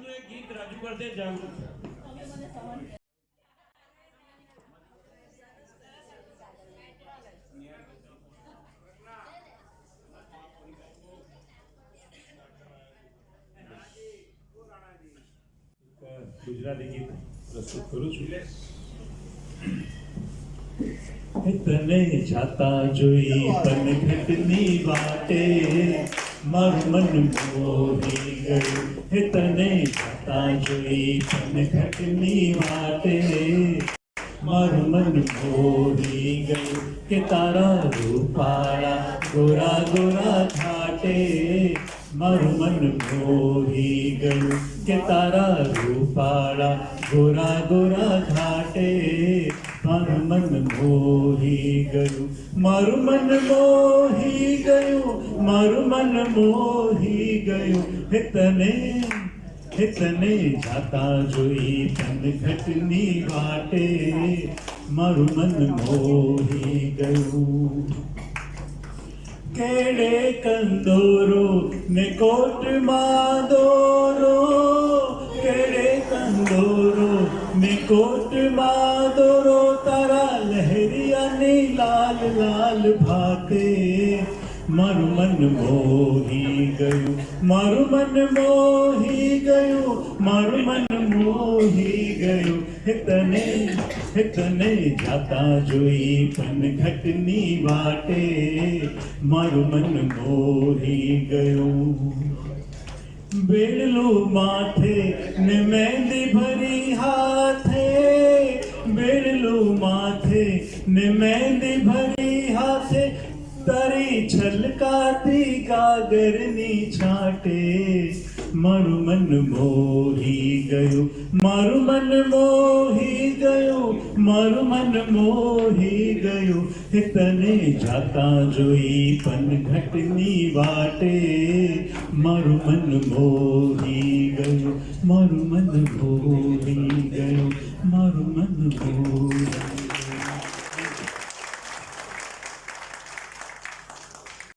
એક ગીત રજૂ કરતે જાગૃત ગુજરાતી ગીત પ્રસ્તુત કરું છું. તને જાતા જોઈ પનઘટની વાટે મારું મન મોહી ગયું. હે તને જાતા જોઈ પનઘટની વાટે મારું મન મોહી ગયું. કે તારા રૂપાળા ગોરા ગોરા ઘાટે મારું મન મોહી ગયું. કે તારા રૂપાળા ગોરા ગોરા ઘાટે મારું મન મોહી ગયું. મારું મન મોહી ગયું. મારું મન મોહી ગયું. હે તને જાતા જોઈ પનઘટની વાટે મારું મન મોહી ગયું. કેડે કંદોરો ને કોટમાં દોરો. કેડે કંદોરો ને કોટમાં દોરો. તારા લહેરિયાની લાલ લાલ ભાતે મારું મન મોહી ગયું. મારું મન મોહી ગયું. મારું મન મોહી ગયું. હે તને જાતા જોઈ પનઘટની વાટે મારું મન મોહી ગયું. બેડલું માથે ને મહેંદી ભરી હાથે. બેડલું માથે ને મહેંદી ભરી હાથે. તારી છલકાતી ગાગરની છાંટે મારું મન મોહી ગયું. મારું મન મોહી ગયું. મારું મન મોહી ગયું. હે તને જાતા જોઈ પનઘટની વાટે મારું મન મોહી ગયું. મારું મન મોહી ગયું. મારું મન મોહી